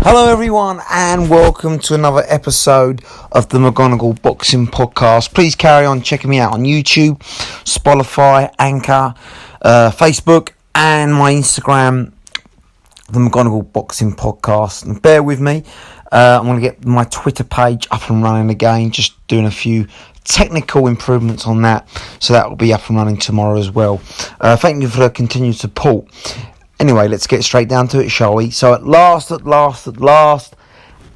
Hello everyone and welcome to another episode of the McGonagall Boxing Podcast. Please carry on checking me out on YouTube, Spotify, Anchor, Facebook and my Instagram, the McGonagall Boxing Podcast. And bear with me, I'm going to get my Twitter page up and running again, just doing a few technical improvements on that, so that will be up and running tomorrow as well. Thank you for the continued support. Anyway, let's get straight down to it, shall we? So at last,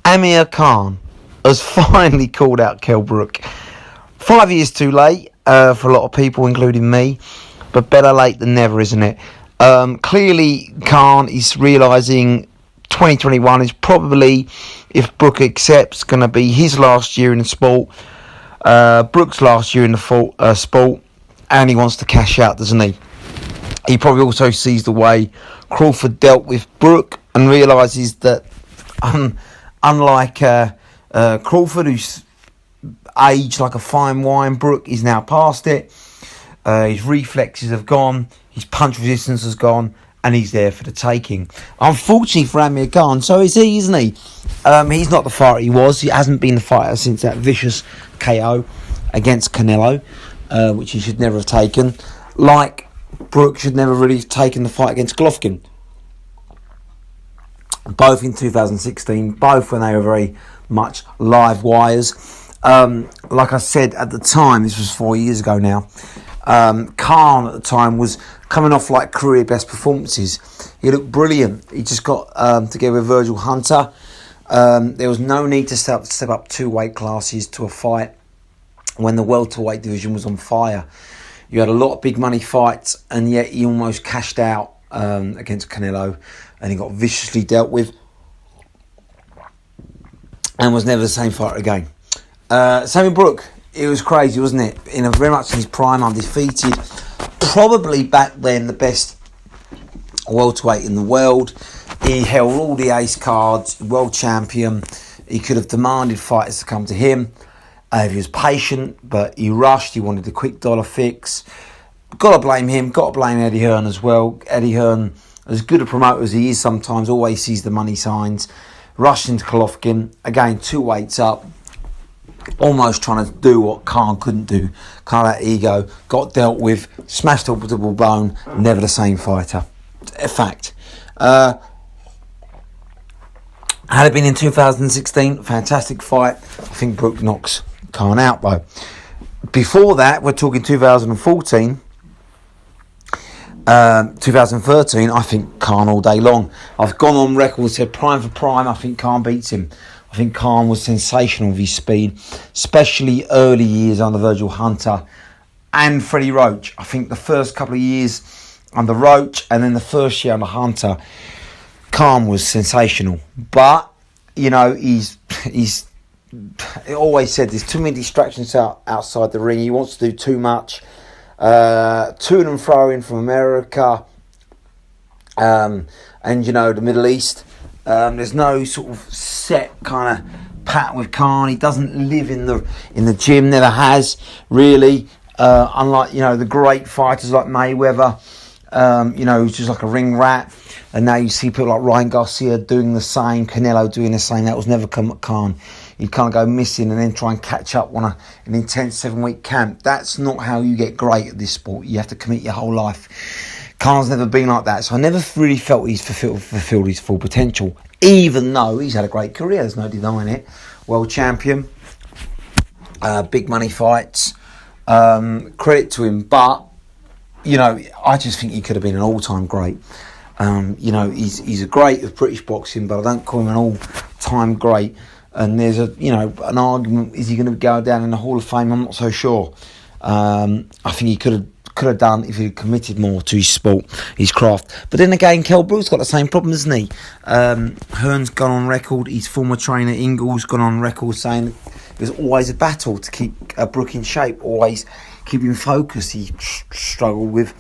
Amir Khan has finally called out Brook. 5 years too late for a lot of people, including me, but better late than never, isn't it? Clearly, Khan is realising 2021 is probably, if Brook accepts, going to be his last year in the sport, Brook's last year in the sport, and he wants to cash out, doesn't he? He probably also sees the way Crawford dealt with Brook and realises that unlike Crawford, who's aged like a fine wine, Brook is now past it. His reflexes have gone, his punch resistance has gone, and he's there for the taking. Unfortunately for Amir Khan, so is he, isn't he? He's not the fighter he was. He hasn't been the fighter since that vicious KO against Canelo, which he should never have taken. Like Brook should never really have taken the fight against Golovkin. Both in 2016, both when they were very much live wires. Like I said at the time, this was 4 years ago now, Khan at the time was coming off like career best performances. He looked brilliant. He just got together with Virgil Hunter. There was no need to step up 2 weight classes to a fight when the welterweight division was on fire. You had a lot of big money fights, and yet he almost cashed out against Canelo, and he got viciously dealt with and was never the same fighter again. Same with Brook. It was crazy, wasn't it? Very much in his prime, undefeated. Probably back then the best welterweight in the world. He held all the ace cards, world champion. He could have demanded fighters to come to him. He was patient, but he rushed. He wanted a quick dollar fix. Got to blame him. Got to blame Eddie Hearn as well. Eddie Hearn, as good a promoter as he is sometimes, always sees the money signs. Rushed into Golovkin. Again, 2 weights up. Almost trying to do what Khan couldn't do. Khan had ego. Got dealt with. Smashed up with double bone. Never the same fighter. A fact. Had it been in 2016, fantastic fight. I think Brook knocks Khan out though. Before that, we're talking 2014, 2013, I think Khan all day long. I've gone on record and said prime for prime, I think Khan beats him. I think Khan was sensational with his speed, especially early years under Virgil Hunter and Freddie Roach. I think the first couple of years under Roach and then the first year under Hunter, Khan was sensational. But, you know, he's always said there's too many distractions outside the ring. He wants to do too much. To and fro in from America and, you know, the Middle East. There's no sort of set kind of pattern with Khan. He doesn't live in the gym, never has, really. Unlike, you know, the great fighters like Mayweather, you know, who's just like a ring rat. And now you see people like Ryan Garcia doing the same, Canelo doing the same. That was never Khan. He'd kind of go missing and then try and catch up on an intense 7-week camp. That's not how you get great at this sport. You have to commit your whole life. Khan's never been like that. So I never really felt he's fulfilled his full potential, even though he's had a great career. There's no denying it. World champion, big money fights. Credit to him. But, you know, I just think he could have been an all-time great. You know, he's a great of British boxing, but I don't call him an all-time great. And there's an argument: is he going to go down in the Hall of Fame? I'm not so sure. I think he could have done if he had committed more to his sport, his craft. But then again, Brook's got the same problem, hasn't he? Hearn's gone on record. His former trainer Ingles gone on record saying there's always a battle to keep Brook in shape, always keep him focused. He struggled with,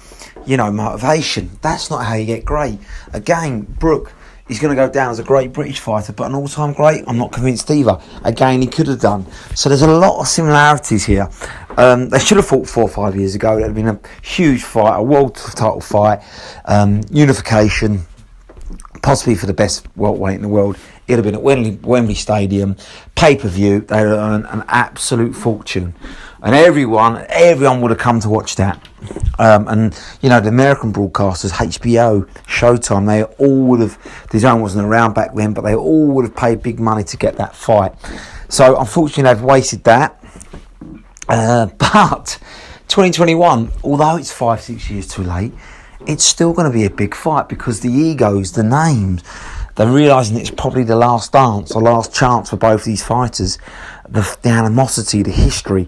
you know, motivation. That's not how you get great. Again, Brook, he's going to go down as a great British fighter, but an all-time great, I'm not convinced either. Again, he could have done. So there's a lot of similarities here. They should have fought 4 or 5 years ago. That would have been a huge fight, a world title fight, unification. possibly for the best welterweight in the world. It'd have been at Wembley Stadium, pay-per-view. They'd earn an absolute fortune, and everyone would have come to watch that. And you know, the American broadcasters, HBO, Showtime, they all would have. DAZN wasn't around back then, but they all would have paid big money to get that fight. So unfortunately, they've wasted that. But 2021, although it's 5-6 years too late, it's still going to be a big fight because the egos, the names, they're realising it's probably the last dance, the last chance for both these fighters. The animosity, the history,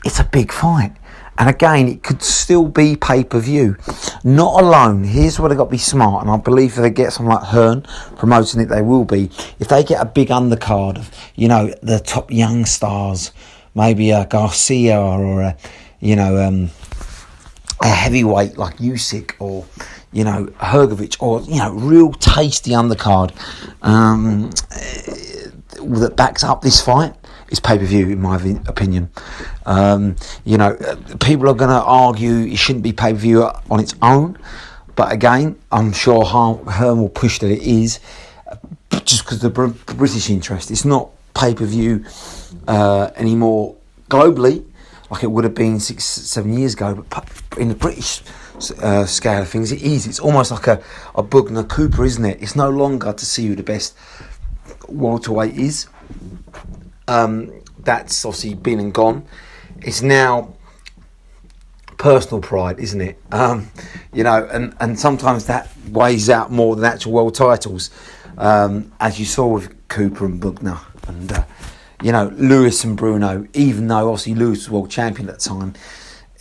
it's a big fight. And again, it could still be pay-per-view. Not alone. Here's where they've got to be smart. And I believe if they get someone like Hearn promoting it, they will be. If they get a big undercard of, you know, the top young stars, maybe a Garcia or a heavyweight like Usyk or, you know, Hrgovic, or, you know, real tasty undercard that backs up this fight, is pay-per-view, in my opinion. You know, people are going to argue it shouldn't be pay-per-view on its own, but again, I'm sure Hearn will push that it is, just because of the British interest. It's not pay-per-view anymore globally, like it would have been 6-7 years ago, but in the British scale of things, it is. It's almost like a Bugner Cooper, isn't it? It's no longer to see who the best welterweight is. That's obviously been and gone. It's now personal pride, isn't it? You know, and sometimes that weighs out more than actual world titles, as you saw with Cooper and Bugner, and you know, Lewis and Bruno. Even though obviously Lewis was world champion at the time,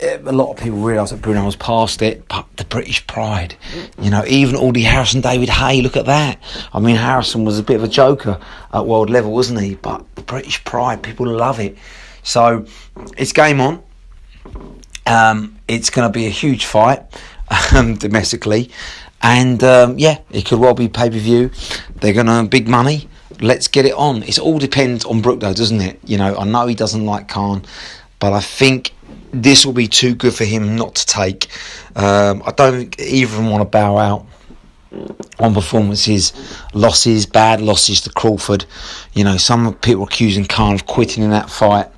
a lot of people realised that Bruno was past it. But the British pride, you know, even Aldi Harrison, David Hay, look at that. I mean, Harrison was a bit of a joker at world level, wasn't he? But the British pride, people love it. So it's game on. It's going to be a huge fight domestically, and yeah, it could well be pay-per-view. They're going to earn big money. Let's get it on. It all depends on Brook, though, doesn't it? You know, I know he doesn't like Khan, but I think this will be too good for him not to take. I don't think either of them want to bow out on performances, losses, bad losses to Crawford. You know, some people are accusing Khan of quitting in that fight.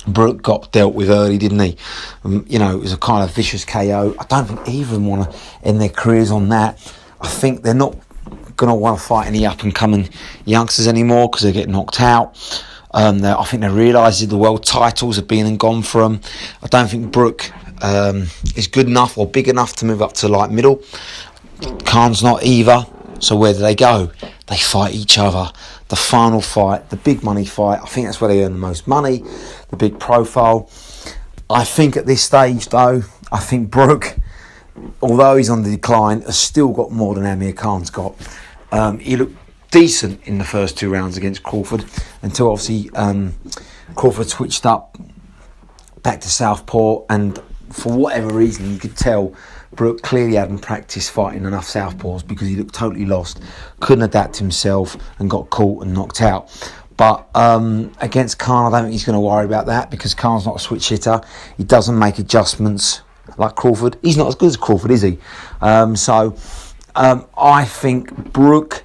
Brook got dealt with early, didn't he? You know, it was a kind of vicious KO. I don't think either of them want to end their careers on that. I think they're not going to want to fight any up-and-coming youngsters anymore because they get knocked out. I think they realise the world titles have been and gone for them. I don't think Brook is good enough or big enough to move up to light middle. Khan's not either. So where do they go? They fight each other. The final fight, the big money fight, I think that's where they earn the most money, the big profile. I think at this stage, though, I think Brook, although he's on the decline, has still got more than Amir Khan's got. He looked decent in the first 2 rounds against Crawford, until obviously Crawford switched up back to southpaw, and for whatever reason, you could tell Brook clearly hadn't practiced fighting enough southpaws because he looked totally lost, couldn't adapt himself, and got caught and knocked out. But against Khan, I don't think he's going to worry about that because Khan's not a switch hitter. He doesn't make adjustments like Crawford. He's not as good as Crawford, is he? So I think Brook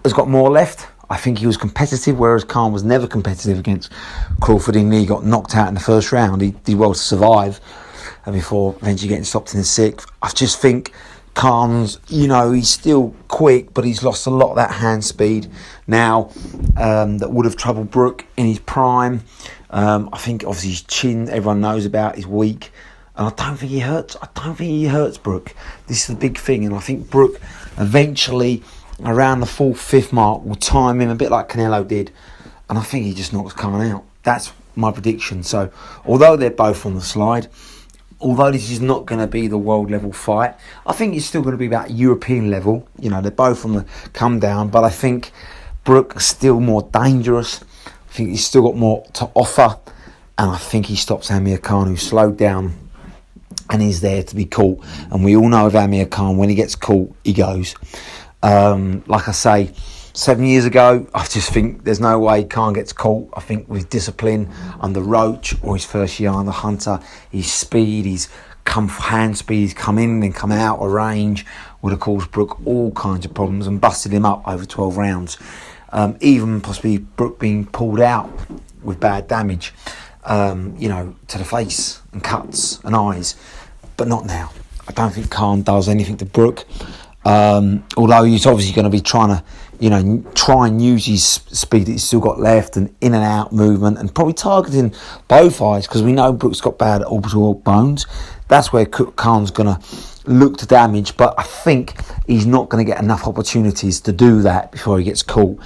has got more left. I think he was competitive, whereas Khan was never competitive against Crawford. He got knocked out in the first round. He did well to survive before eventually getting stopped in the 6th. I just think Khan's, you know, he's still quick, but he's lost a lot of that hand speed now that would have troubled Brook in his prime. I think obviously his chin, everyone knows about, is weak. And I don't think he hurts. I don't think he hurts Brook. This is the big thing. And I think Brook eventually, around the 4th, 5th mark, will time him a bit like Canelo did. And I think he just knocks Khan out. That's my prediction. So, although they're both on the slide, although this is not going to be the world level fight, I think it's still going to be about European level. You know, they're both on the come down, but I think Brook is still more dangerous. I think he's still got more to offer, and I think he stops Amir Khan, who's slowed down and is there to be caught. And we all know of Amir Khan, when he gets caught, he goes. Like I say, 7 years ago, I just think there's no way Khan gets caught. I think with discipline under Roach or his first year under Hunter, his speed, his hand speed, he's come in and come out of range, would have caused Brook all kinds of problems and busted him up over 12 rounds. Even possibly Brook being pulled out with bad damage, to the face and cuts and eyes. But not now. I don't think Khan does anything to Brook. Although he's obviously going to be trying to, try and use his speed that he's still got left and in and out movement and probably targeting both eyes, because we know Brook's got bad orbital bones. That's where Khan's going to look to damage, but I think he's not going to get enough opportunities to do that before he gets caught.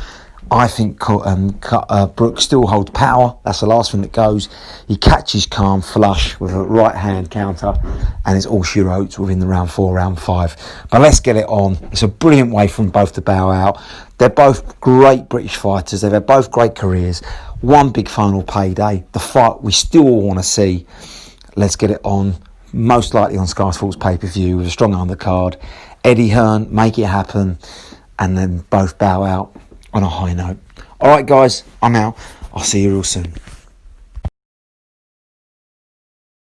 I think Brook still holds power. That's the last thing that goes. He catches Khan flush with a right hand counter, and it's all she wrote within the round 4, round 5. But let's get it on. It's a brilliant way for them both to bow out. They're both great British fighters. They've had both great careers. One big final payday. The fight we still all want to see. Let's get it on. Most likely on Sky Sports pay-per-view with a strong undercard. Eddie Hearn, make it happen, and then both bow out on a high note. All right, guys, I'm out. I'll see you real soon.